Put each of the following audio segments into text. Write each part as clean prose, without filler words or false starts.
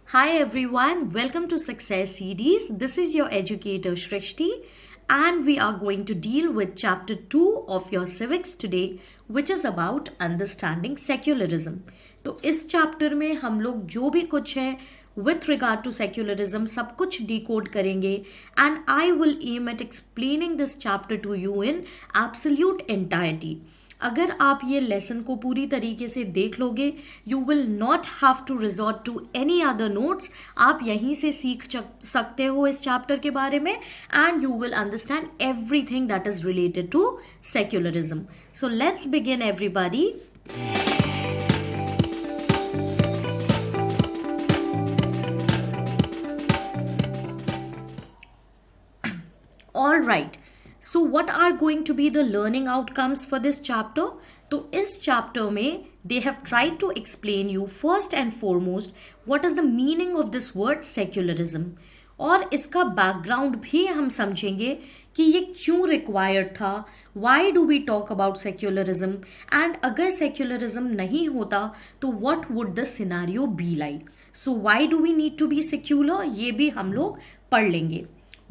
Hi everyone, welcome to Success Series. This is your educator Shrishti, and we are going to deal with chapter 2 of your civics today, which is about understanding secularism. तो इस chapter में हम लोग जो भी कुछ है with regard to secularism सब कुछ decode करेंगे, and I will aim at explaining this chapter to you in absolute entirety. अगर आप ये लेसन को पूरी तरीके से देख लोगे, you will not have to resort to any other notes. आप यहीं से सीख सकते हो इस चैप्टर के बारे में, and you will understand everything that is related to secularism. So let's begin everybody. All right. So what are going to be the learning outcomes for this chapter? तो इस chapter में they have tried to explain you first and foremost what is the meaning of this word secularism. और इसका background भी हम समझेंगे कि ये क्यों required था, why do we talk about secularism, and अगर secularism नहीं होता तो what would the scenario be like. So why do we need to be secular, ये भी हम लोग पढ़ लेंगे.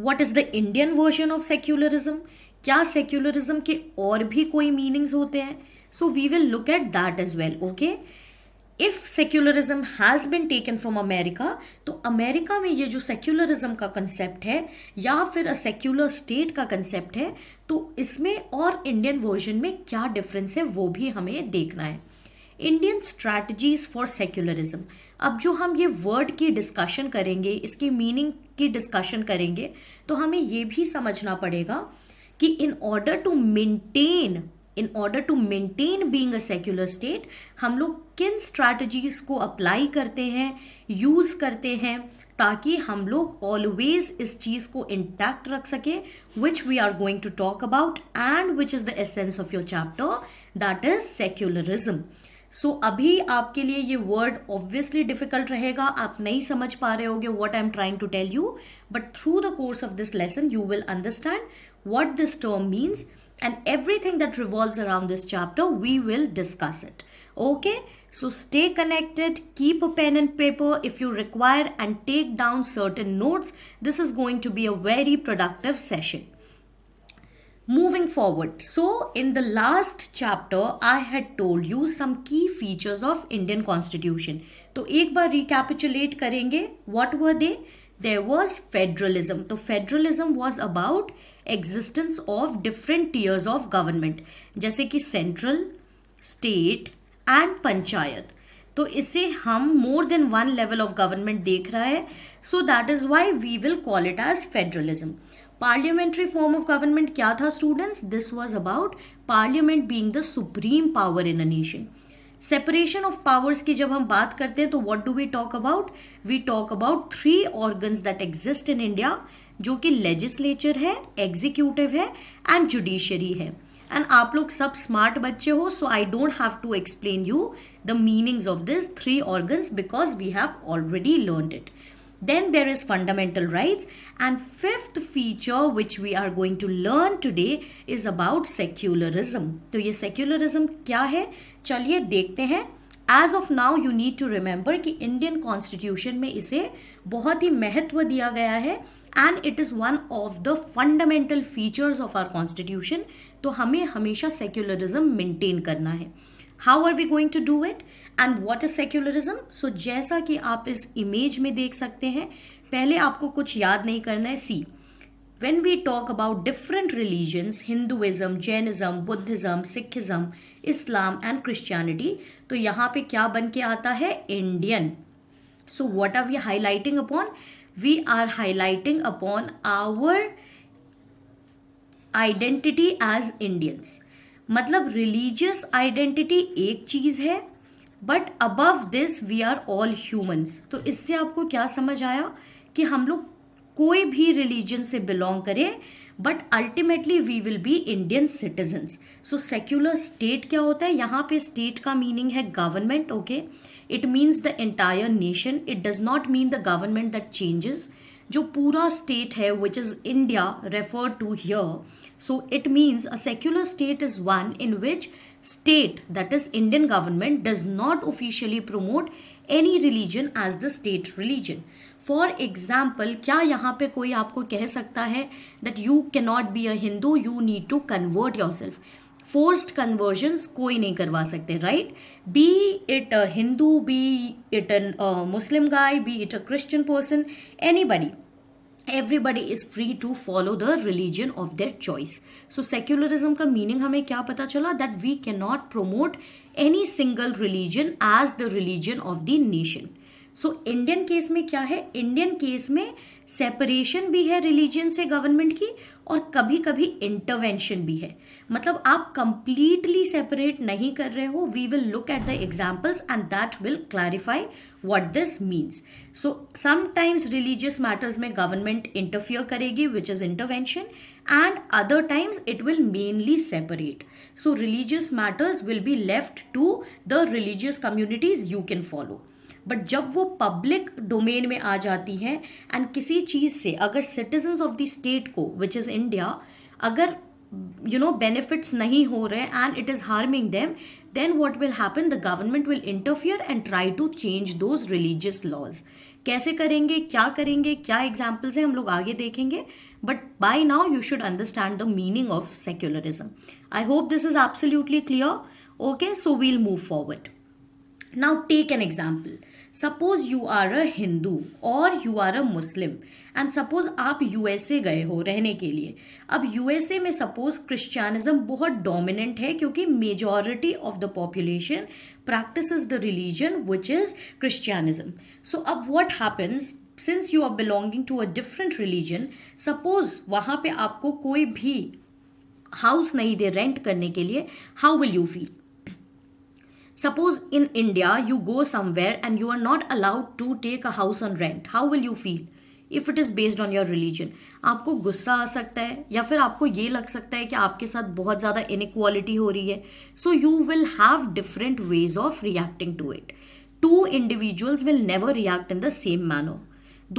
What is the Indian version of secularism? क्या secularism के और भी कोई meanings होते हैं? So we will look at that as well, okay? If secularism has been taken from America, तो अमेरिका में ये जो secularism का concept है या फिर a secular state का concept है, तो इसमें और Indian version में क्या difference है वो भी हमें देखना है. Indian strategies for secularism. अब जो हम ये वर्ड की डिस्कशन करेंगे, इसकी मीनिंग की डिस्कशन करेंगे, तो हमें ये भी समझना पड़ेगा कि in order to maintain being a secular state हम लोग किन स्ट्रैटेजीज को अप्लाई करते हैं, यूज़ करते हैं, ताकि हम लोग ऑलवेज इस चीज़ को इंटैक्ट रख सके, which we are going to talk about and which is the essence of your chapter, that is secularism. So अभी आपके लिए ये वर्ड ऑब्वियसली डिफिकल्ट रहेगा, आप नहीं समझ पा रहे होगे what I am trying to tell you, but through the course of this lesson you will understand what this term means, and everything that revolves around this chapter we will discuss it. Okay, so stay connected, keep a pen and paper if you require, and take down certain notes. This is going to be a very productive session. Moving forward, so in the last chapter I had told you some key features of Indian Constitution. तो एक बार recapitulate करेंगे. What were they? There was federalism. तो federalism was about existence of different tiers of government, जैसे कि central, state and panchayat. तो इसे हम more than one level of government देख रहा है. So that is why we will call it as federalism. Parliamentary form of government क्या था students? This was about parliament being the supreme power in a nation. Separation of powers की जब हम बात करते हैं तो what do we talk about? We talk about 3 organs that exist in India, जो कि लेजिस्लेचर है, एग्जीक्यूटिव है एंड जुडिशरी है. एंड आप लोग सब स्मार्ट बच्चे हो, so I don't have to explain you the meanings of this 3 organs because we have already learned it. Then there is fundamental rights, and fifth feature which we are going to learn today is about secularism. तो ये secularism क्या है, चलिए देखते हैं. As of now you need to remember कि Indian Constitution में इसे बहुत ही महत्व दिया गया है, and it is one of the fundamental features of our Constitution. तो हमें हमेशा secularism maintain करना है. How are we going to do it? And what is secularism? So जैसा कि आप इस इमेज में देख सकते हैं, पहले आपको कुछ याद नहीं करना है. See, when we talk about different religions, Hinduism, Jainism, Buddhism, Sikhism, Islam and Christianity, तो यहाँ पे क्या बन के आता है? Indian. So what are we highlighting upon? We are highlighting upon our identity as Indians. मतलब रिलीजियस आइडेंटिटी एक चीज़ है, but above this we are all humans. तो इससे आपको क्या समझ आया कि हम लोग कोई भी रिलीजन से बिलोंग करें, but ultimately we will be Indian citizens. So secular state क्या होता है? यहाँ पे स्टेट का मीनिंग है government. Okay, it means the entire nation. It does not mean the government that changes. जो पूरा स्टेट है which is India refer to here. So it means a secular state is one in which state, that is Indian government, does not officially promote any religion as the state religion. For example, क्या यहाँ पे कोई आपको कह सकता है that you can not be a Hindu, you need to convert yourself? Forced conversions कोई नहीं करवा सकते, right? Be it a Hindu, be it a Muslim guy, be it a Christian person, anybody, everybody is free to follow the religion of their choice. So secularism का meaning हमें क्या पता चला? That we cannot promote any single religion as the religion of the nation. So Indian case में क्या है? Indian case में separation भी है रिलीजन से गवर्नमेंट की, और कभी कभी इंटरवेंशन भी है. मतलब आप कंप्लीटली सेपरेट नहीं कर रहे हो. We will look at the examples and that will clarify what this means. So sometimes religious matters में गवर्नमेंट इंटरफियर करेगी, which is intervention, and other times it will mainly separate. So religious matters will be left to the religious communities you can follow. But जब वो public domain में आ जाती हैं and किसी चीज़ से अगर सिटीजन्स ऑफ द स्टेट को, which is India, अगर बेनिफिट्स नहीं हो रहे and it is harming them, then what will happen? The government will interfere and try to change those religious laws. कैसे करेंगे, क्या करेंगे, क्या एग्जाम्पल्स हैं, हम लोग आगे देखेंगे. But by now you should understand the meaning of secularism. I hope this is absolutely clear. Okay, so we'll move forward. Now take an example. Suppose you are a Hindu or you are a Muslim and suppose आप USA गए हो रहने के लिए. अब USA में suppose Christianism बहुत dominant है क्योंकि majority of the population practices the religion which is Christianism. So अब what happens? Since you are belonging to a different religion, suppose वहाँ पे आपको कोई भी house नहीं दे rent करने के लिए, how will you feel? Suppose in India you go somewhere and you are not allowed to take a house on rent. How will you feel if it is based on your religion? आपको गुस्सा आ सकता है या फिर आपको ये लग सकता है कि आपके साथ बहुत ज़्यादा inequality हो रही है. So you will have different ways of reacting to it. Two individuals will never react in the same manner.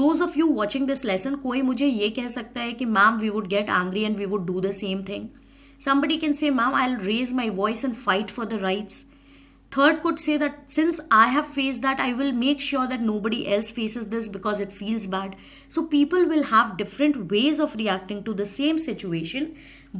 Those of you watching this lesson, कोई मुझे ये कह सकता है कि ma'am we would get angry and we would do the same thing. Somebody can say ma'am I'll raise my voice and fight for the rights. Third could say that since I have faced that, I will make sure that nobody else faces this because it feels bad. So people will have different ways of reacting to the same situation.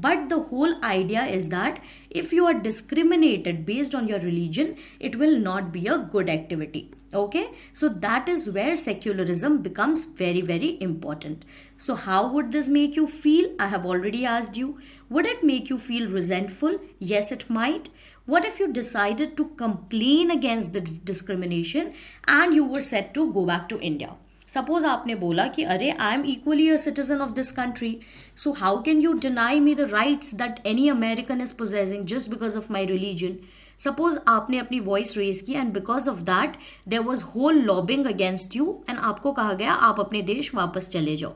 But the whole idea is that if you are discriminated based on your religion, it will not be a good activity. Okay, so that is where secularism becomes very, very important. So how would this make you feel? I have already asked you. Would it make you feel resentful? Yes, it might. What if you decided to complain against this discrimination and you were set to go back to India? Suppose आपने बोला कि अरे I am equally a citizen of this country, so how can you deny me the rights that any American is possessing just because of my religion? Suppose आपने अपनी voice raise की and because of that there was whole lobbying against you and आपको कहा गया आप अपने देश वापस चले जाओ.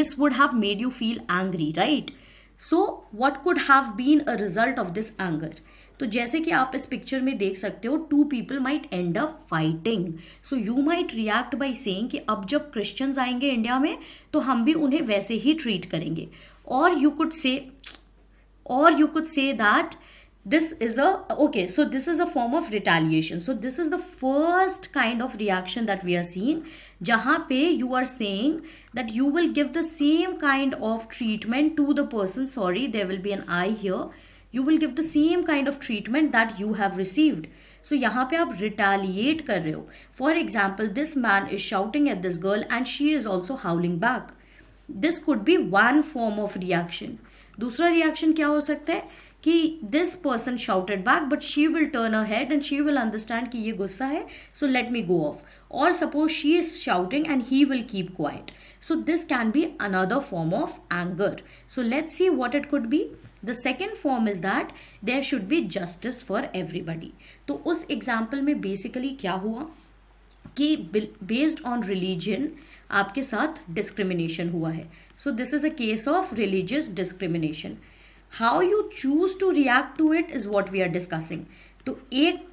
This would have made you feel angry, right? So what could have been a result of this anger? तो जैसे कि आप इस पिक्चर में देख सकते हो, two people might end up fighting. So you might react by saying कि अब जब क्रिश्चियंस आएंगे इंडिया में तो हम भी उन्हें वैसे ही ट्रीट करेंगे. और you could say that this is a form of retaliation. So this is the first kind of reaction that we are seeing, जहाँ पे you are saying that you will give the same kind of treatment to the person. Sorry, there will be an I here. You will give the same kind of treatment that you have received. So यहाँ पे आप retaliate कर रहे हो. For example, this man is shouting at this girl and she is also howling back. This could be one form of reaction. दूसरा reaction क्या हो सकता है कि this person shouted back but she will turn her head and she will understand कि ये गुस्सा है, so let me go off. Or suppose she is shouting and he will keep quiet. So this can be another form of anger. So let's see what it could be. The second form is that there should be justice for everybody. तो उस example में basically क्या हुआ कि based on religion आपके साथ discrimination हुआ है. So this is a case of religious discrimination. How you choose to react to it is what we are discussing. तो एक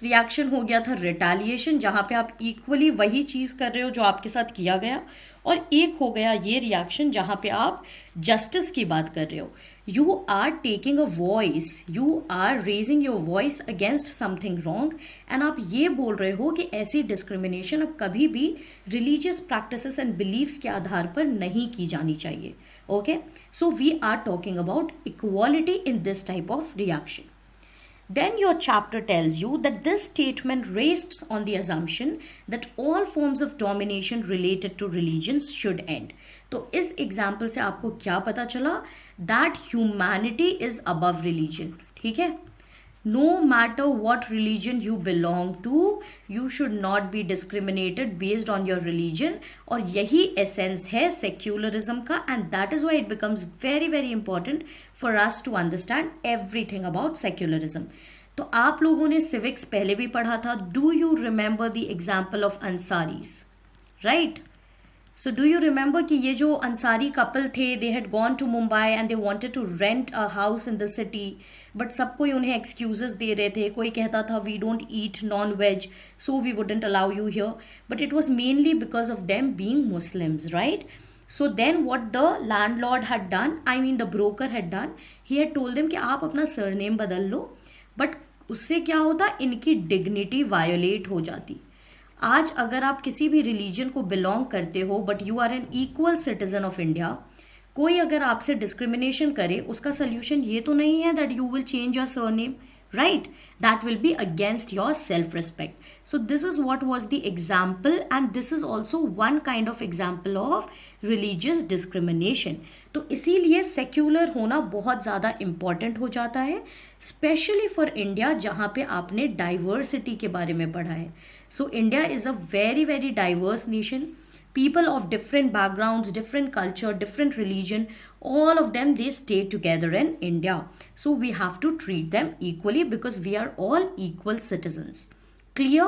रिएक्शन हो गया था रिटेलिएशन, जहाँ पे आप इक्वली वही चीज़ कर रहे हो जो आपके साथ किया गया, और एक हो गया ये रिएक्शन जहाँ पे आप जस्टिस की बात कर रहे हो। You are taking a voice, you are raising your voice against something wrong, and आप ये बोल रहे हो कि ऐसी डिस्क्रिमिनेशन अब कभी भी रिलीजियस प्रैक्टिसेस एंड बिलीव्स के आधार पर नहीं की जानी चाहिए। Okay, so we are talking about equality in this type of reaction. Then your chapter tells you that this statement rests on the assumption that all forms of domination related to religions should end. तो इस example से आपको क्या पता चला? That humanity is above religion. ठीक है? No matter what religion you belong to, you should not be discriminated based on your religion. और यही essence है secularism का, and that is why it becomes very very important for us to understand everything about secularism. तो आप लोगों ने civics पहले भी पढ़ा था. Do you remember the example of Ansaris? Right? So do you remember कि ये जो अंसारी कपल थे, they had gone to Mumbai and they wanted to rent a house in the city, but सब कोई उन्हें excuses दे रहे थे. कोई कहता था we don't eat non-veg, so we wouldn't allow you here. But it was mainly because of them being Muslims, right? So then what the landlord had done, I mean the broker had done, he had told them कि आप अपना surname बदल लो, but उससे क्या होता, इनकी dignity violate हो जाती. आज अगर आप किसी भी रिलीजन को बिलोंग करते हो but you are an equal citizen of India, कोई अगर आपसे डिस्क्रिमिनेशन करे, उसका सोल्यूशन ये तो नहीं है that you will change your surname, right? That will be against your self-respect. So this is what was the example, and this is also one kind of example of religious discrimination. तो इसीलिए secular होना बहुत ज़्यादा important हो जाता है, specially for India जहाँ पे आपने डाइवर्सिटी के बारे में पढ़ा है. So India is a very very diverse nation. People of different backgrounds, different culture, different religion, all of them, they stay together in India. So we have to treat them equally because we are all equal citizens. Clear?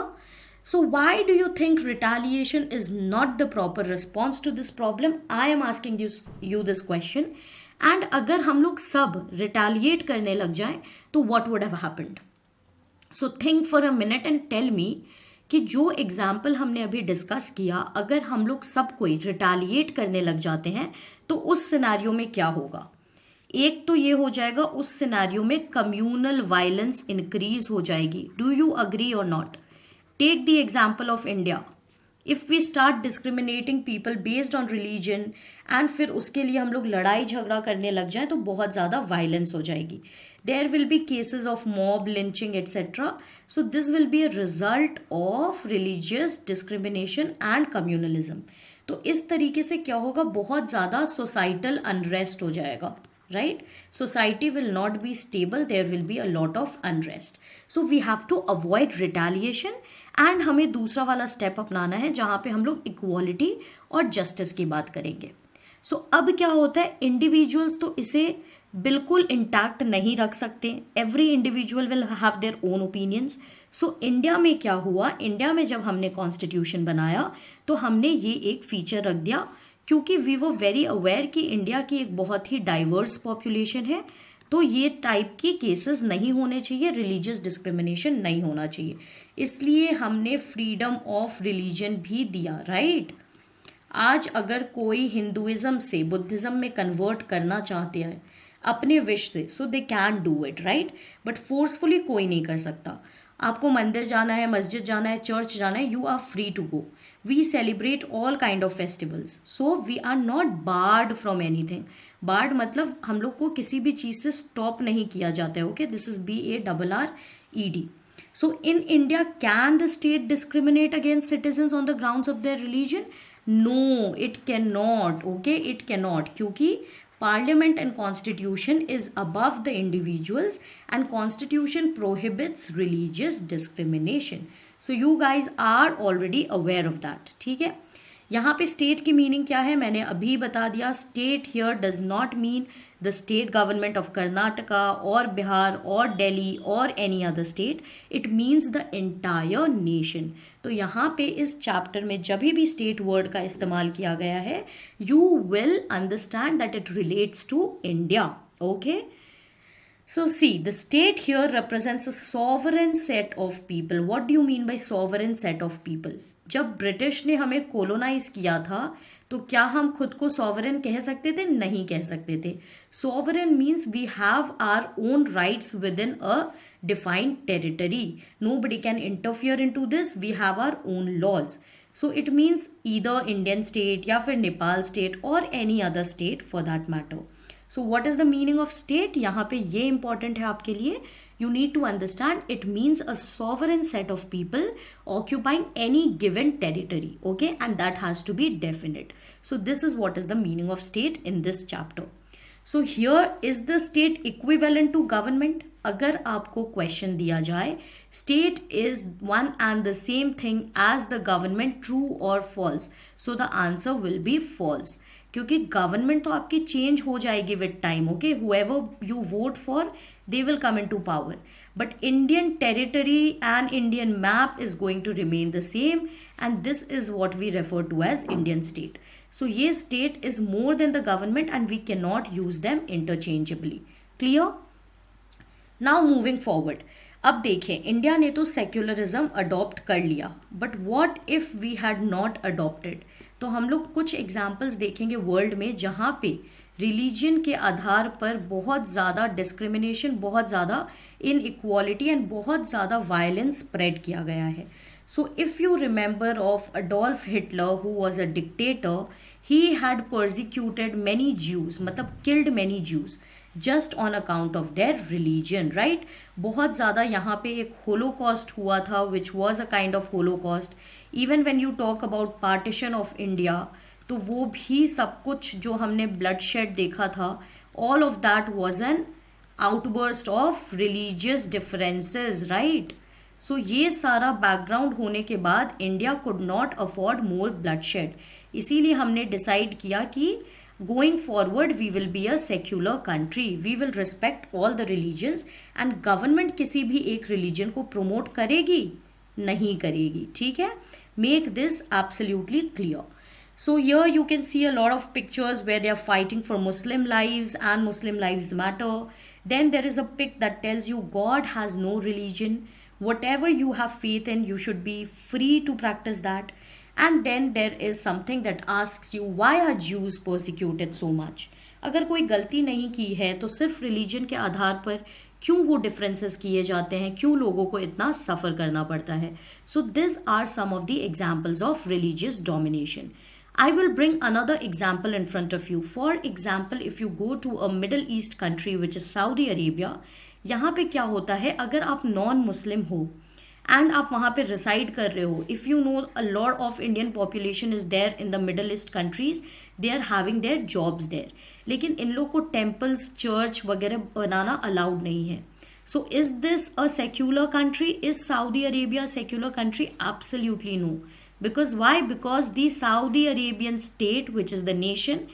So why do you think retaliation is not the proper response to this problem? I am asking you this question. And अगर हम लोग सब retaliate करने लग जाएं, तो what would have happened? So think for a minute and tell me कि जो एग्जाम्पल हमने अभी डिस्कस किया, अगर हम लोग सब कोई रिटेलिएट करने लग जाते हैं तो उस सिनेरियो में क्या होगा? एक तो ये हो जाएगा, उस सिनेरियो में कम्यूनल वायलेंस इंक्रीज हो जाएगी. डू यू अग्री और not? Take the example of India. If we start discriminating people based on religion and फिर उसके लिए हम लोग लड़ाई झगड़ा करने लग जाएं तो बहुत ज़्यादा वायलेंस हो जाएगी. There will be cases of mob lynching etcetera. So this will be a result of religious discrimination and communalism. तो इस तरीके से क्या होगा, बहुत ज़्यादा सोसाइटल अनरेस्ट हो जाएगा. right? Society will not be stable, there will be a lot of unrest. So we have to avoid retaliation and हमें दूसरा वाला स्टेप अपनाना है जहाँ पे हम लोग इक्वालिटी और जस्टिस की बात करेंगे. सो अब क्या होता है, इंडिविजुअल्स तो इसे बिल्कुल इंटैक्ट नहीं रख सकते. Every individual will have their own opinions. So India में क्या हुआ, इंडिया में जब हमने कॉन्स्टिट्यूशन बनाया तो हमने ये एक फीचर रख दिया, क्योंकि वी वो वेरी अवेयर कि इंडिया की एक बहुत ही डाइवर्स पॉपुलेशन है, तो ये टाइप की केसेस नहीं होने चाहिए, रिलीजियस डिस्क्रिमिनेशन नहीं होना चाहिए. इसलिए हमने फ्रीडम ऑफ रिलीजन भी दिया. राइट? आज अगर कोई हिंदुइज्म से बुद्धिज़्म में कन्वर्ट करना चाहते हैं अपने विश से, so they can do it. Right? But forcefully कोई नहीं कर सकता. आपको मंदिर जाना है, मस्जिद जाना है, चर्च जाना है, you are free to go. We celebrate all kind of festivals, so we are not barred from anything. Barred मतलब हम लोग को किसी भी चीज़ से stop नहीं किया जाता है. Okay, this is BARRED. So in India, can the state discriminate against citizens on the grounds of their religion? No, it cannot. Okay, it cannot, क्योंकि Parliament and Constitution is above the individuals and Constitution prohibits religious discrimination. So you guys are already aware of that. ठीक है? यहाँ पे state की meaning क्या है मैंने अभी बता दिया. State here does not mean the state government of Karnataka और बिहार और दिल्ली और any other state. It means the entire nation. तो यहाँ पे इस चैप्टर में जब भी स्टेट वर्ड का इस्तेमाल किया गया है, you will understand that it relates to India. Okay, So see, the state here represents a sovereign set of people. What do you mean by sovereign set of people? जब British ने हमें colonise किया था तो क्या हम खुद को सॉवरेन कह सकते थे? नहीं कह सकते थे. Sovereign means we have our own rights within a defined territory. Nobody can interfere into this. We have our own laws. So it means either Indian state या फिर Nepal state or any other state for that matter. So what is the meaning of state? यहाँ पे ये important है आपके लिए. You need to understand it means a sovereign set of people occupying any given territory. Okay, and that has to be definite. So this is what is the meaning of state in this chapter. So here is the state equivalent to government? अगर आपको question दिया जाए state is one and the same thing as the government, true और false, so the answer will be false. क्योंकि government तो आपकी change हो जाएगी with time. Okay, however you vote for they will come into power, but Indian territory and Indian map is going to remain the same and this is what we refer to as Indian state. So ये state इज more than the government and we can not use them interchangeably. Clear? Now moving forward. अब देखें, India ने तो secularism adopt कर लिया, but what if we had not adopted? तो हम लोग कुछ एग्जाम्पल्स देखेंगे वर्ल्ड में जहाँ पे रिलीजन के आधार पर बहुत ज़्यादा डिस्क्रिमिनेशन, बहुत ज़्यादा इनइक्वालिटी एंड बहुत ज़्यादा वायलेंस स्प्रेड किया गया है. So if you remember of Adolf Hitler who was a dictator, he had persecuted many Jews, मतलब killed many Jews just on account of their religion, right. बहुत ज़्यादा यहाँ पे एक होलोकॉस्ट हुआ था which was a kind of holocaust. Even when you talk about partition of India, तो वो भी सब कुछ जो हमने ब्लड शेड देखा था, all of that was an outburst of religious differences, right. So ये सारा बैकग्राउंड होने के बाद India could not afford more bloodshed. इसीलिए हमने डिसाइड किया कि going forward we will be a secular country, we will respect all the religions and government किसी भी एक religion को promote करेगी? नहीं करेगी. ठीक है, make this absolutely clear. So here you can see a lot of pictures where they are fighting for Muslim lives and Muslim lives matter. Then there is a pic that tells you God has no religion, whatever you have faith in you should be free to practice that. And then there is something that asks you, why are Jews persecuted so much? अगर कोई गलती नहीं की है तो सिर्फ religion के आधार पर क्यों वो डिफरेंसेस किए जाते हैं, क्यों लोगों को इतना सफ़र करना पड़ता है? So this are some of the examples of religious domination. I will bring another example in front of you. For example, if you go to a Middle East country which is Saudi Arabia, यहाँ पे क्या होता है, अगर आप non Muslim हो and आप वहाँ पे रिसाइड कर रहे हो, if you know a lot of Indian population is there in the Middle East countries, they are having their jobs there, लेकिन इन लोग को टेम्पल्स, चर्च वगैरह बनाना अलाउड नहीं है. So is this a secular country? Is Saudi Arabia secular country? Absolutely no. Because why? Because the Saudi Arabian state, which is the nation,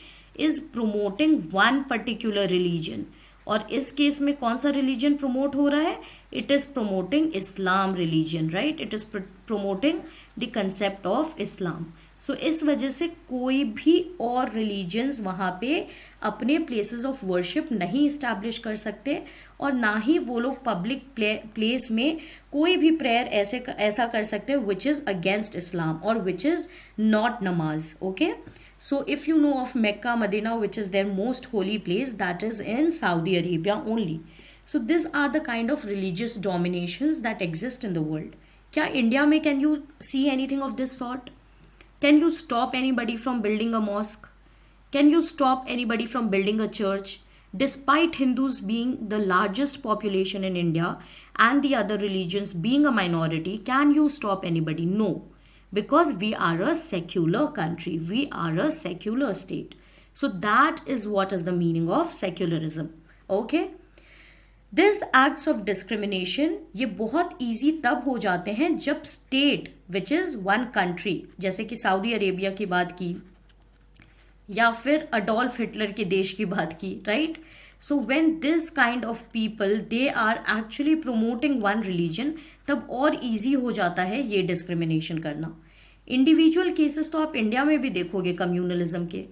is promoting one particular religion. और इस case में कौन सा religion promote हो रहा है? It is promoting Islam religion, right. It is promoting the concept of Islam. So इस वजह से कोई भी और रिलीजन्स वहाँ पे अपने प्लेसेस ऑफ वर्शिप नहीं इस्टेब्लिश कर सकते, और ना ही वो लोग पब्लिक प्लेस में कोई भी प्रेयर ऐसा कर सकते हैं विच इज़ अगेंस्ट इस्लाम और विच इज़ नॉट नमाज. Okay, so if you know of Mecca, Medina, which is their most holy place, that is in Saudi Arabia only. So these are the kind of religious dominations that exist in the world. क्या India में can you see anything of this sort? Can you stop anybody from building a mosque? Can you stop anybody from building a church? Despite Hindus being the largest population in India and the other religions being a minority, can you stop anybody? No. Because we are a secular country, we are a secular state. So that is what is the meaning of secularism. Okay? These acts of discrimination ये बहुत easy तब हो जाते हैं जब state which is one country, जैसे कि Saudi Arabia की बात की या फिर अडोल्फ हिटलर के देश की बात की, right? So when this kind of people they are actually promoting one religion, तब और easy हो जाता है ये discrimination करना. इंडिविजुअल केसेस तो आप इंडिया में भी देखोगे कम्युनलिज्म के,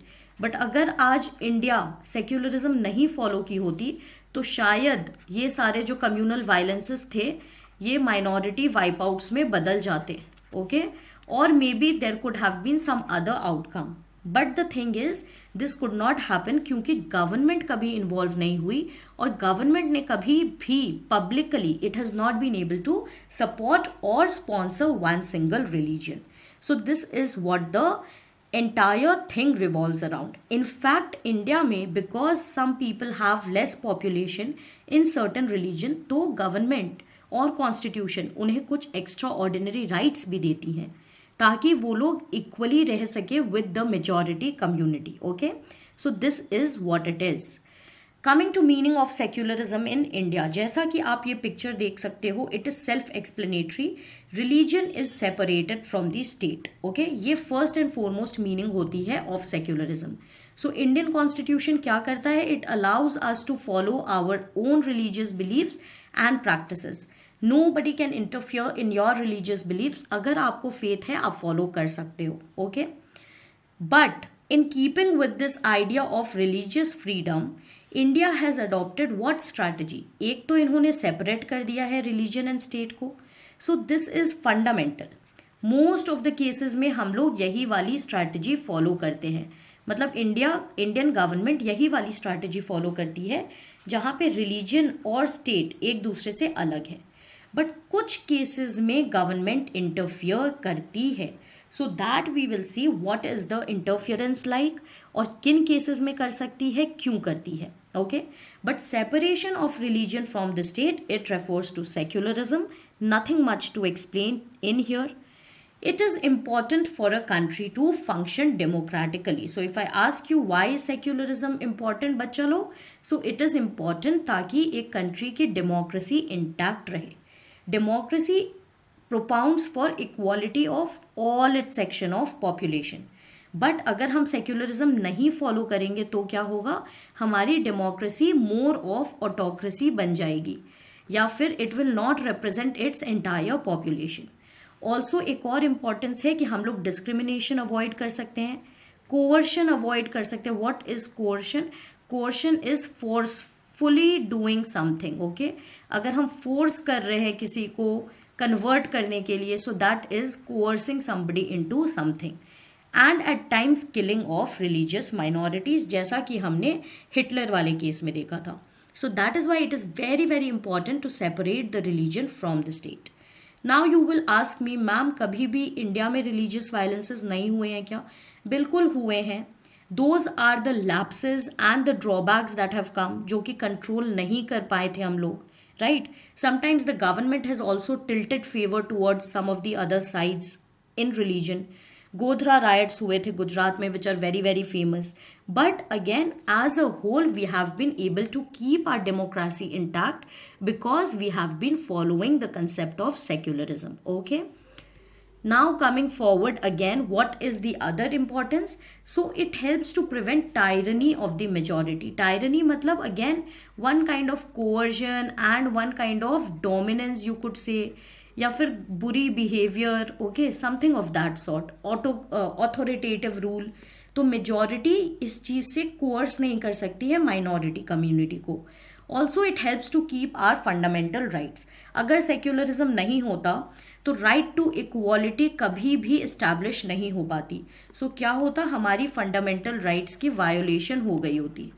बट अगर आज इंडिया सेक्युलरिज्म नहीं फॉलो की होती तो शायद ये सारे जो कम्युनल वायलेंसेस थे ये माइनॉरिटी वाइप आउट्स में बदल जाते, ओके, और maybe there could have been some other outcome. But the thing is this could not happen क्योंकि गवर्नमेंट कभी इन्वॉल्व नहीं हुई और गवर्नमेंट ने कभी भी publicly it has not been able to support और sponsor one single religion. So this is what the entire thing revolves around. In fact, India में because some people have less population in certain religion, तो government और constitution उन्हें कुछ extraordinary rights भी देती हैं ताकि वो लोग equally रह सके with the majority community. Okay, so this is what it is. Coming to meaning of secularism in India, जैसा कि आप ये पिक्चर देख सकते हो, it is self explanatory. Religion is separated from the state, okay, ये फर्स्ट एंड फॉरमोस्ट मीनिंग होती है of secularism. So Indian constitution क्या करता है, it allows us to follow our own religious beliefs and practices. Nobody can interfere in your religious beliefs. अगर आपको faith है आप फॉलो कर सकते हो, okay, but in keeping with this idea of religious freedom India has adopted what strategy. एक तो इन्होंने सेपरेट कर दिया है रिलीजन एंड स्टेट को। So this is fundamental. Most of the cases में हम लोग यही वाली स्ट्रैटेजी फॉलो करते हैं, मतलब इंडियन गवर्नमेंट यही वाली स्ट्रैटेजी फॉलो करती है जहाँ पे रिलीजन और स्टेट एक दूसरे से अलग है। बट कुछ केसेस में गवर्नमेंट इंटरफियर करती है, so that we will see what is the interference like और किन केसेस में कर सकती है, क्यों करती है, okay, but separation of religion from the state, it refers to secularism. Nothing much to explain in here. It is important for a country to function democratically. So if I ask you why is secularism important बच्चा लोग, so it is important ताकि एक country की democracy intact रहे। Democracy propounds for equality of all its section of population. But अगर हम secularism नहीं follow करेंगे तो क्या होगा, हमारी डेमोक्रेसी मोर ऑफ ऑटोक्रेसी बन जाएगी या फिर it will not represent its entire population. Also एक और इम्पॉर्टेंस है कि हम लोग डिस्क्रिमिनेशन अवॉइड कर सकते हैं, कोवर्शन अवॉइड कर सकते हैं। What is conversion? Conversion is forcefully doing something, okay, अगर हम फोर्स कर रहे हैं किसी को कन्वर्ट करने के लिए, so that is converting somebody into something. And at times killing of religious minorities, जैसा कि हमने हिटलर वाले केस में देखा था। So that is why it is very very important to separate the religion from the state. Now you will ask me, ma'am कभी भी India में रिलीजियस वायलेंसेस नहीं हुए हैं क्या? बिल्कुल हुए हैं। Those are the lapses and the drawbacks that have come, जो कि कंट्रोल नहीं कर पाए थे हम लोग, right. Sometimes the government has also tilted favour towards some of the other sides in religion. Godhra riots हुए थे गुजरात में, which are very very famous, but again as a whole we have been able to keep our democracy intact because we have been following the concept of secularism, okay. Now coming forward again, what is the other importance? So it helps to prevent tyranny of the majority. Tyranny मतलब again one kind of coercion and one kind of dominance you could say, या फिर बुरी behaviour, okay, something of that sort, authoritative rule. तो majority इस चीज़ से coerce नहीं कर सकती है माइनॉरिटी कम्युनिटी को। Also it helps to keep our fundamental rights. अगर सेक्युलरिज्म नहीं होता तो राइट टू इक्वालिटी कभी भी इस्टेब्लिश नहीं हो पाती। सो क्या होता, हमारी फंडामेंटल राइट्स की वायोलेशन हो गई होती।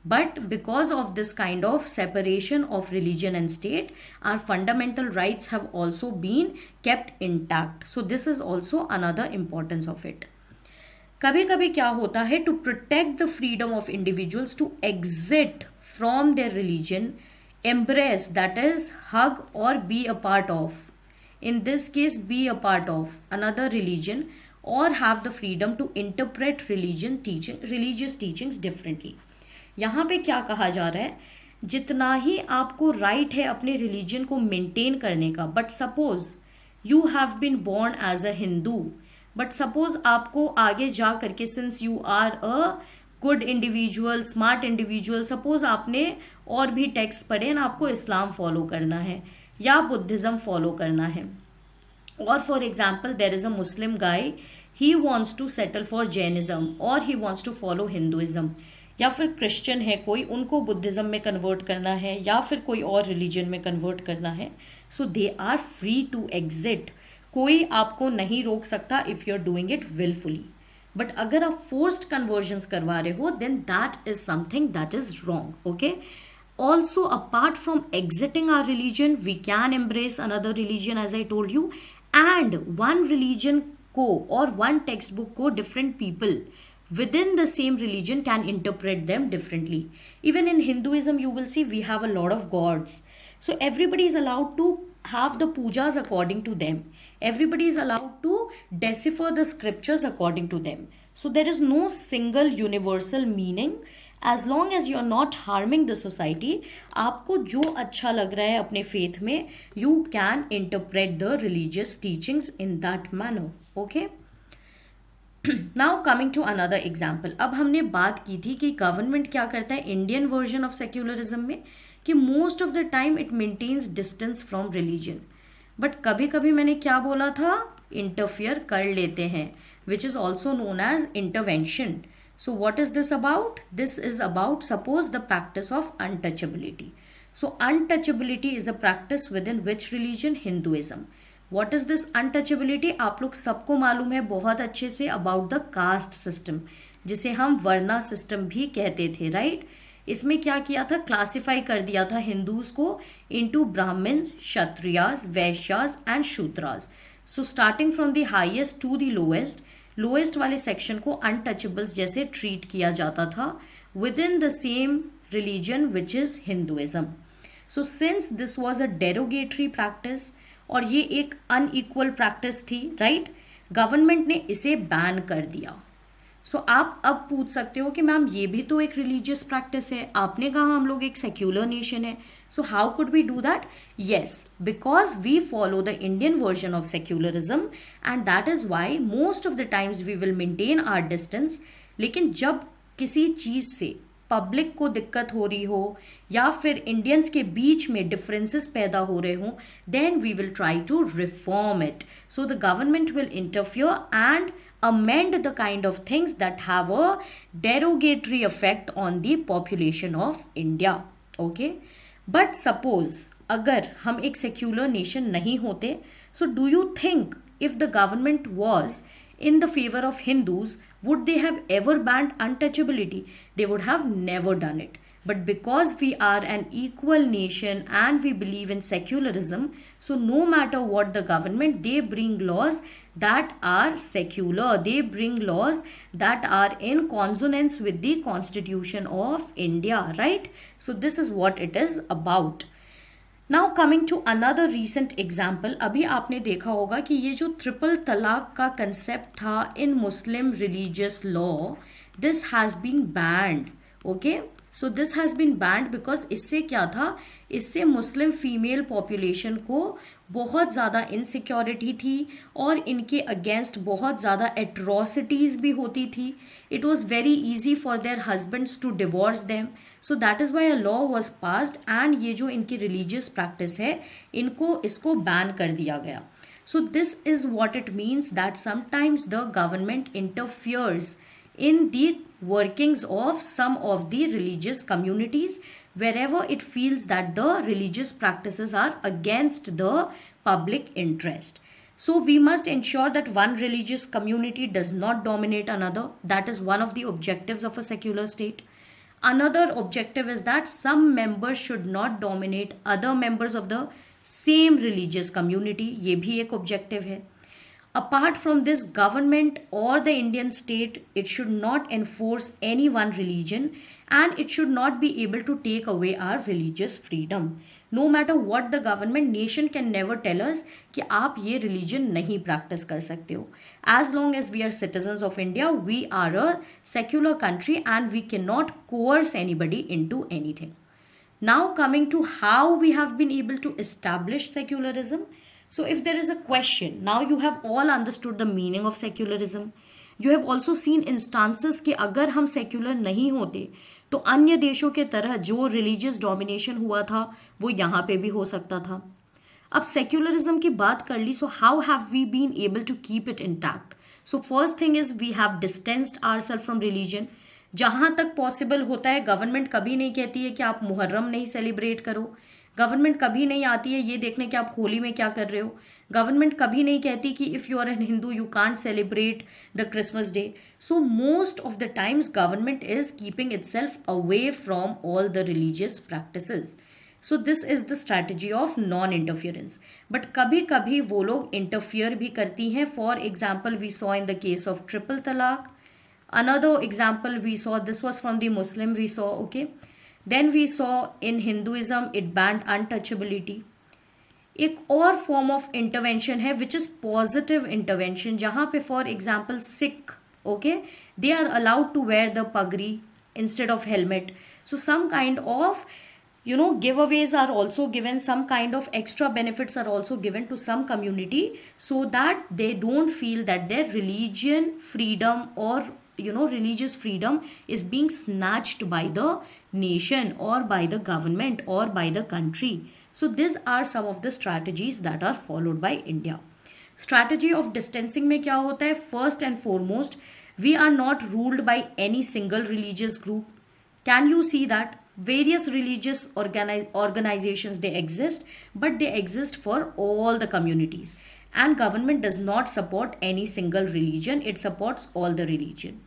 But because of this kind of separation of religion and state, our fundamental rights have also been kept intact. So this is also another importance of it. कभी कभी क्या होता है, to protect the freedom of individuals to exit from their religion, embrace, that is hug or be a part of, in this case be a part of another religion, or have the freedom to interpret religious teachings differently. यहाँ पे क्या कहा जा रहा है, जितना ही आपको right है अपने रिलीजन को मेंटेन करने का, but suppose you have been born as a Hindu, but suppose आपको आगे जा करके, since you are a good individual, smart individual, suppose आपने और भी टेक्स्ट पढ़े ना, आपको इस्लाम फॉलो करना है या बुद्धिज़्म फॉलो करना है, or for example there is a Muslim guy, he wants to settle for Jainism or he wants to follow Hinduism, या फिर क्रिश्चियन है कोई, उनको बुद्धिज़्म में कन्वर्ट करना है या फिर कोई और रिलीजन में कन्वर्ट करना है, so they are free to exit. कोई आपको नहीं रोक सकता if you are doing it wilfully. But अगर आप फोर्स्ड कन्वर्जन्स करवा रहे हो then that is something that is wrong. Okay. Also, apart from exiting our religion, we can embrace another religion, as I told you, and one religion को or one textbook को different people within the same religion can interpret them differently. Even in Hinduism, you will see we have a lot of gods. So everybody is allowed to have the pujas according to them. Everybody is allowed to decipher the scriptures according to them. So there is no single universal meaning. As long as you are not harming the society, आपको जो अच्छा लग रहा है अपने faith में, you can interpret the religious teachings in that manner. Okay. Now coming to another example. अब हमने बात की थी कि गवर्नमेंट क्या करता है इंडियन वर्जन ऑफ सेक्युलरिज्म में, कि most of the time it maintains distance from religion. But कभी कभी मैंने क्या बोला था, इंटरफियर कर लेते हैं, which is also known as intervention. So what is this about? This is about, suppose, the practice of untouchability. So untouchability is a practice within which religion? Hinduism. What is this untouchability? आप लोग सबको मालूम है बहुत अच्छे से about the caste system, जिसे हम वर्ना सिस्टम भी कहते थे, राइट? इसमें क्या किया था, क्लासिफाई कर दिया था हिंदूज को into Brahmins, Kshatriyas, Vaishyas and Shudras. So starting from the highest to the lowest वाले सेक्शन को अनटचेबल्स जैसे ट्रीट किया जाता था within the same religion which is Hinduism. So since this was a derogatory practice और ये एक अनइक्वल प्रैक्टिस थी, राइट, गवर्नमेंट ने इसे बैन कर दिया. सो आप अब पूछ सकते हो कि मैम ये भी तो एक रिलीजियस प्रैक्टिस है, आपने कहा हम लोग एक सेक्युलर नेशन है, so how could we do that? Yes, because we follow the Indian version of secularism and that is why most of the times we will maintain our distance. लेकिन जब किसी चीज़ से पब्लिक को दिक्कत हो रही हो या फिर इंडियंस के बीच में डिफरेंसेस पैदा हो रहे हों, then we will try to reform it. So the government will interfere and amend the kind of things that have a derogatory effect on the population of India. Okay, but suppose अगर हम एक secular nation नहीं होते, so do you think if the government was in the favor of Hindus, would they have ever banned untouchability? They would have never done it. But because we are an equal nation and we believe in secularism, so no matter what the government, they bring laws that are secular. They bring laws that are in consonance with the Constitution of India, right? So this is what it is about. Now coming to another recent example, अभी आपने देखा होगा कि ये जो triple तलाक का concept था in Muslim religious law, this has been banned. Okay? So this has been banned because इससे क्या था, इससे मुस्लिम फीमेल पॉपुलेशन को बहुत ज़्यादा इनसिक्योरिटी थी और इनके अगेंस्ट बहुत ज़्यादा एट्रोसिटीज़ भी होती थी. It was very easy for their husbands to divorce them. So that is why a law was passed and ये जो इनकी रिलीजियस प्रैक्टिस है इसको बैन कर दिया गया. So this is what it means that sometimes the government interferes in the workings of some of the religious communities wherever it feels that the religious practices are against the public interest. So we must ensure that one religious community does not dominate another. That is one of the objectives of a secular state. Another objective is that some members should not dominate other members of the same religious community. ये भी एक objective है. Apart from this, government or the Indian state, it should not enforce any one religion and it should not be able to take away our religious freedom. No matter what the government, nation can never tell us कि आप ये religion नहीं practice कर सकते हो. As long as we are citizens of India, we are a secular country and we cannot coerce anybody into anything. Now coming to how we have been able to establish secularism. So if there is a question, now you have all understood the meaning of secularism. You have also seen instances कि अगर हम secular नहीं होते तो अन्य देशों के तरह जो religious domination हुआ था वो यहाँ पे भी हो सकता था. अब सेक्युलरिज्म की बात कर ली, so how have we been able to keep it intact? So first thing is we have distanced ourself from religion. जहाँ तक पॉसिबल होता है, गवर्नमेंट कभी नहीं कहती है कि आप मुहर्रम नहीं सेलिब्रेट करो. गवर्नमेंट कभी नहीं आती है ये देखने कि आप होली में क्या कर रहे हो. गवर्नमेंट कभी नहीं कहती कि if you are an Hindu you can't celebrate the Christmas Day. So most of the times government is keeping itself away from all the religious practices. So this is the strategy of non interference. But कभी कभी वो लोग interfere भी करती हैं. For example we saw in the case of triple talaq. Another example we saw, this was from the Muslim we saw, okay. Then we saw in Hinduism it banned untouchability. एक और form of intervention है which is positive intervention, जहाँ पे for example Sikh, okay, they are allowed to wear the pagdi instead of helmet. So some kind of giveaways are also given, some kind of extra benefits are also given to some community so that they don't feel that their religion freedom or religious freedom is being snatched by the nation or by the government or by the country. So these are some of the strategies that are followed by India. Strategy of distancing में क्या होता है? First and foremost, we are not ruled by any single religious group. Can you see that? Various religious organizations they exist, but they exist for all the communities, and government does not support any single religion, it supports all the religion.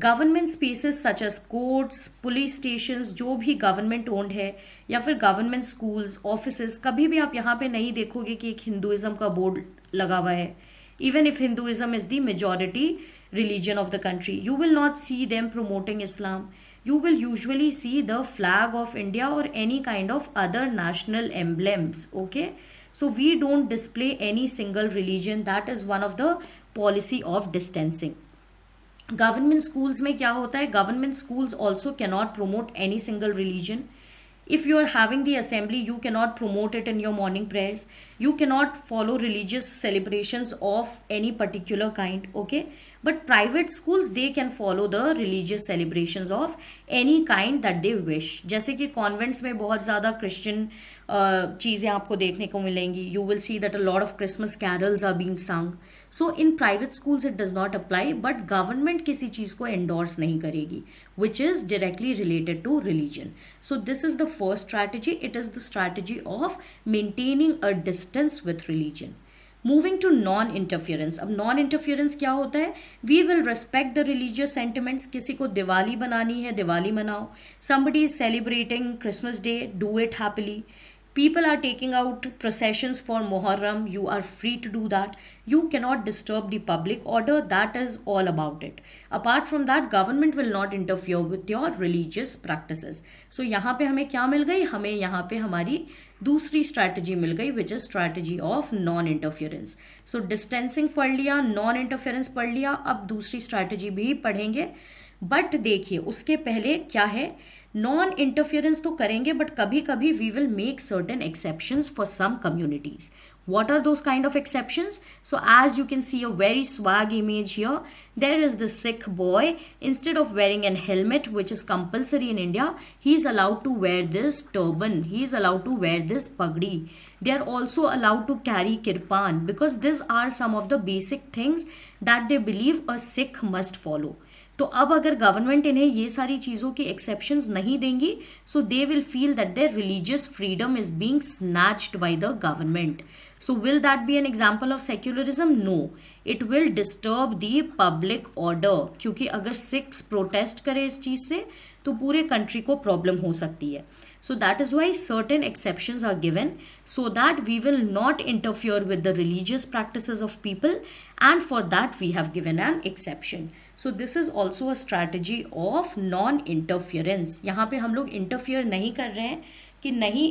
Government spaces such as courts, police stations जो भी government owned है, या फिर government schools, offices, कभी भी आप यहाँ पे नहीं देखोगे कि एक हिंदुइज्म का बोर्ड लगा हुआ है. Even if Hinduism is the majority religion of the country, you will not see them promoting Islam. You will usually see the flag of India or any kind of other national emblems, okay. So we don't display any single religion. That is one of the policy of distancing. Government schools में क्या होता है? Government schools also cannot promote any single religion. If you are having the assembly, you cannot promote it in your morning prayers. You cannot follow religious celebrations of any particular kind, okay. But private schools, they can follow the religious celebrations of any kind that they wish. जैसे कि convents में बहुत ज़्यादा Christian चीज़ें आपको देखने को मिलेंगी. You will see that a lot of Christmas carols are being sung. So in private schools it does not apply, but government किसी चीज़ को endorse नहीं करेगी, which is directly related to religion. So this is the first strategy. It is the strategy of maintaining a distance with religion. Moving to non-interference. अब non-interference क्या होता है? We will respect the religious sentiments. किसी को दिवाली बनानी है, दिवाली मनाओ. Somebody is celebrating Christmas Day, do it happily. People are taking out processions for Muharram. You are free to do that. You cannot disturb the public order. That is all about it. Apart from that, government will not interfere with your religious practices. So यहाँ पे हमें क्या मिल गई? हमें यहाँ पे हमारी दूसरी स्ट्रैटेजी मिल गई, which is strategy of non interference. So distancing पढ़ लिया, नॉन इंटरफियरेंस पढ़ लिया, अब दूसरी स्ट्रैटेजी भी पढ़ेंगे. बट देखिए उसके पहले क्या है, नॉन इंटरफियरेंस तो करेंगे बट कभी कभी we will make certain exceptions for some communities. What are those kind of exceptions? So as you can see a very swag image here, there is the Sikh boy. Instead of wearing an helmet, which is compulsory in India, he is allowed to wear this turban. He is allowed to wear this pagdi. They are also allowed to carry kirpan because these are some of the basic things that they believe a Sikh must follow. तो अब अगर government इन्हें ये सारी चीज़ों की exceptions नहीं देंगी, so they will feel that their religious freedom is being snatched by the government. So will that be an example of secularism? No. It will disturb the public order. क्योंकि अगर six protest करे इस चीज़ से तो पूरे country को problem हो सकती है. So that is why certain exceptions are given so that we will not interfere with the religious practices of people, and for that we have given an exception. So this is also a strategy of non-interference. यहाँ पे हम लोग interfere नहीं कर रहे हैं कि नहीं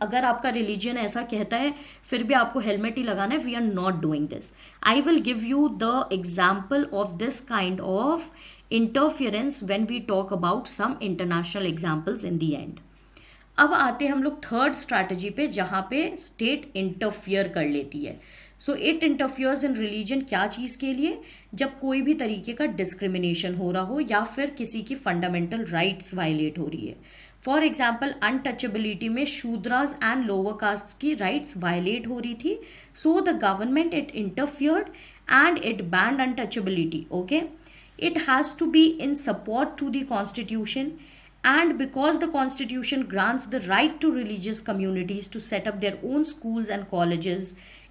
अगर आपका रिलीजन ऐसा कहता है फिर भी आपको हेलमेट ही लगाना है. We are not doing this. I will give you the example of this kind of interference when we talk about some international examples in the end. अब आते हैं हम लोग थर्ड स्ट्रैटेजी पे जहाँ पे स्टेट इंटरफियर कर लेती है. So it interferes in religion क्या चीज़ के लिए? जब कोई भी तरीके का डिस्क्रिमिनेशन हो रहा हो या फिर किसी की फंडामेंटल राइट्स वायलेट हो रही है. फॉर एग्जाम्पल अनटचेबिलिटी में शूद्रास एंड लोअर कास्ट की राइट्स वायलेट हो रही थी, सो the government it interfered and it banned untouchability. Okay, it has to be in support to the constitution, and because the constitution grants the right to religious communities to set up their own schools and colleges,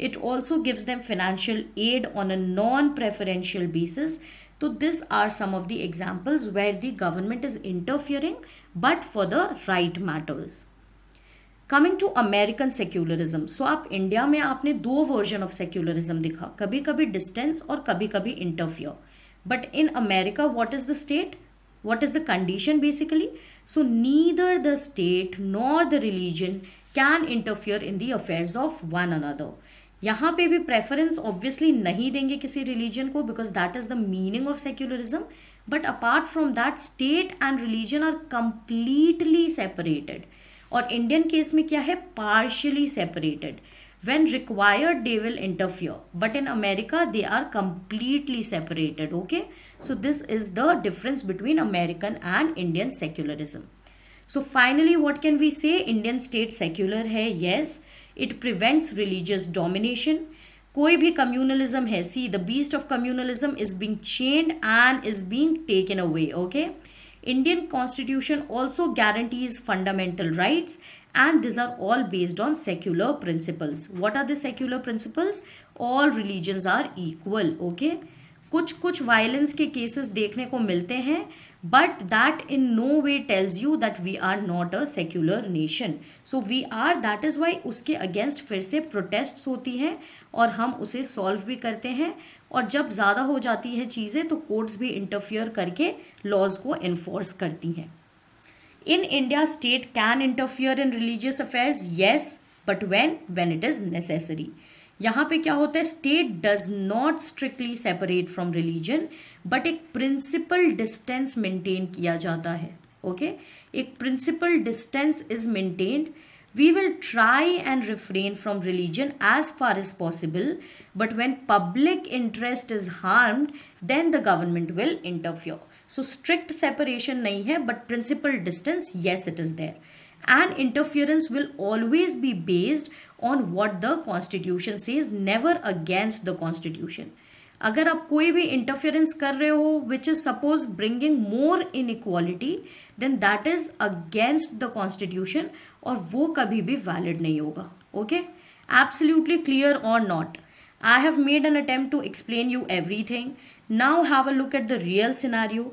it also gives them financial aid on a non preferential basis. So these are some of the examples where the government is interfering but for the right matters. Coming to American secularism, so आप India में आपने दो version of secularism दिखा, कभी कभी distance और कभी कभी interfere. But in America what is the state, what is the condition basically? So neither the state nor the religion can interfere in the affairs of one another. यहाँ पे भी preference obviously नहीं देंगे किसी religion को, because that is the meaning of secularism. But apart from that state and religion are completely separated. और Indian case में क्या है, partially separated. when required they will interfere, but in America they are completely separated. Okay, so this is the difference between American and Indian secularism. So finally what can we say, Indian state secular है, yes, it prevents religious domination. कोई भी communalism है, see the beast of communalism is being chained and is being taken away. Okay, Indian constitution also guarantees fundamental rights, and these are all based on secular principles. What are the secular principles? All religions are equal. Okay, कुछ violence के cases देखने को मिलते हैं, but that in no way tells you that we are not a secular nation. So we are, that is why उसके against फिर से protests होती हैं और हम उसे सॉल्व भी करते हैं. और जब ज़्यादा हो जाती है चीज़ें तो कोर्ट्स भी इंटरफियर करके लॉज को इन्फोर्स करती हैं. In India, state can interfere in religious affairs, yes, but when it is necessary. यहाँ पे क्या होता है, state does not strictly separate from religion, but एक principal distance maintain किया जाता है. Okay, एक principal distance is maintained. We will try and refrain from religion as far as possible, but when public interest is harmed, then the government will interfere. So strict separation नहीं है, but principal distance, yes, it is there. And interference will always be based on what the constitution says, never against the constitution. अगर आप कोई भी interference कर रहे हो which is suppose bringing more inequality, then that is against the constitution और वो कभी भी वैलिड नहीं होगा. Okay, absolutely clear or not? I have made an attempt to explain you everything. Now have a look at the real scenario.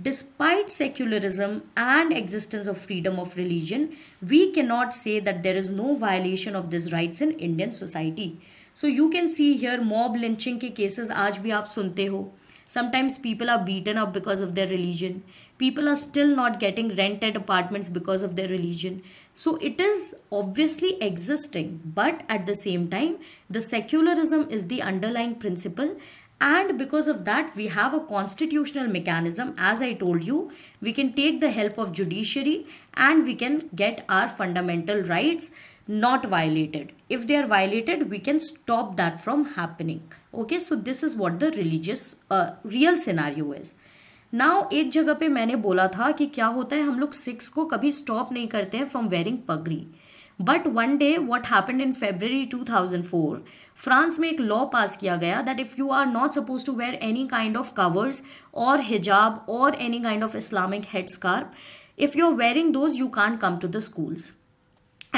Despite secularism and existence of freedom of religion, we cannot say that there is no violation of these rights in Indian society. So you can see here mob lynching के cases आज भी आप सुनते हो. Sometimes people are beaten up because of their religion. People are still not getting rented apartments because of their religion. So it is obviously existing, but at the same time, the secularism is the underlying principle. And because of that, we have a constitutional mechanism. As I told you, we can take the help of judiciary and we can get our fundamental rights not violated. If they are violated, we can stop that from happening. Okay, so this is what the religious real scenario is. Now एक जगह पे मैंने बोला था कि क्या होता है, हम लोग सिख्स को कभी स्टॉप नहीं करते हैं from wearing pagri. But one day what happened in February 2004, France में एक लॉ पास किया गया that if you are not suppose to wear any kind of covers or hijab or any kind of Islamic head scarf, if you are wearing those you can't come to the schools.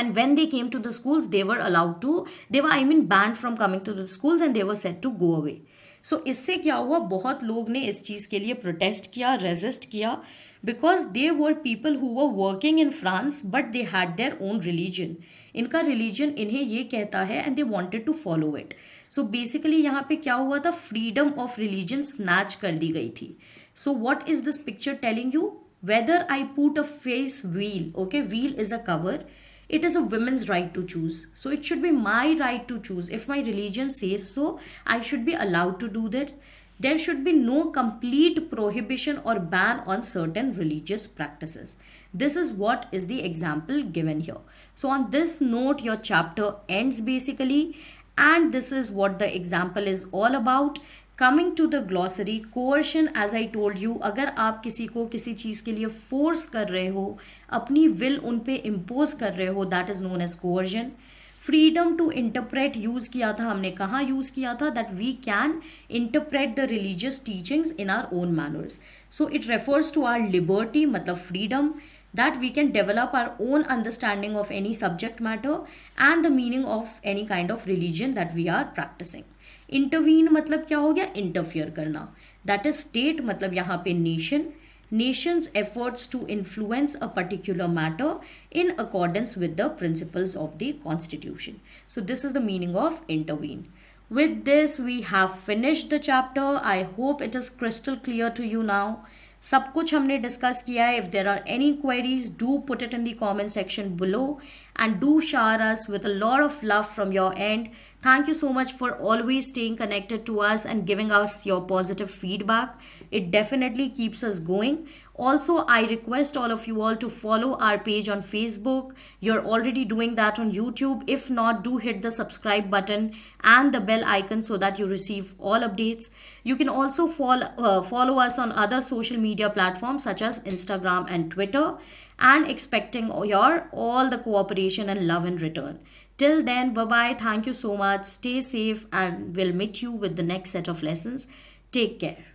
And when they came to the schools, they were banned from coming to the schools and they were said to go away. So इससे क्या हुआ, बहुत लोग ने इस चीज़ के लिए protest किया, रेजिस्ट किया, because they were people who were working in France but they had their own religion. इनका religion इन्हें ये कहता है and they wanted to follow it. So basically यहाँ पे क्या हुआ था, freedom of religion snatch कर दी गई थी. So what is this picture telling you? Whether I put a face veil, okay, veil is a cover. It is a women's right to choose. So it should be my right to choose. If my religion says so, I should be allowed to do that. There should be no complete prohibition or ban on certain religious practices. This is what is the example given here. So on this note, your chapter ends basically. And this is what the example is all about. Coming to the glossary, coercion as I told you, अगर आप किसी को किसी चीज़ के लिए force कर रहे हो, अपनी विल उन पे इम्पोज कर रहे हो, that is known as coercion. Freedom to interpret use किया था हमने, कहाँ यूज़ किया था, that we can interpret the religious teachings in our own manners. So it refers to our liberty, मतलब freedom, that we can develop our own understanding of any subject matter and the meaning of any kind of religion that we are practicing. Intervene मतलब क्या हो गया, interfere करना. That is state मतलब यहाँ पे nation, nation's efforts to influence a particular matter in accordance with the principles of the constitution. So this is the meaning of intervene. With this we have finished the chapter. I hope it is crystal clear to you now. सब कुछ हमने discuss किया है. If there are any queries, do put it in the comment section below and do shower us with a lot of love from your end. Thank you so much for always staying connected to us and giving us your positive feedback. It definitely keeps us going. Also, I request all of you all to follow our page on Facebook. You're already doing that on YouTube. If not, do hit the subscribe button and the bell icon so that you receive all updates. You can also follow us on other social media platforms such as Instagram and Twitter, and expecting your all the cooperation and love in return. Till then, bye bye. Thank you so much. Stay safe, and we'll meet you with the next set of lessons. Take care.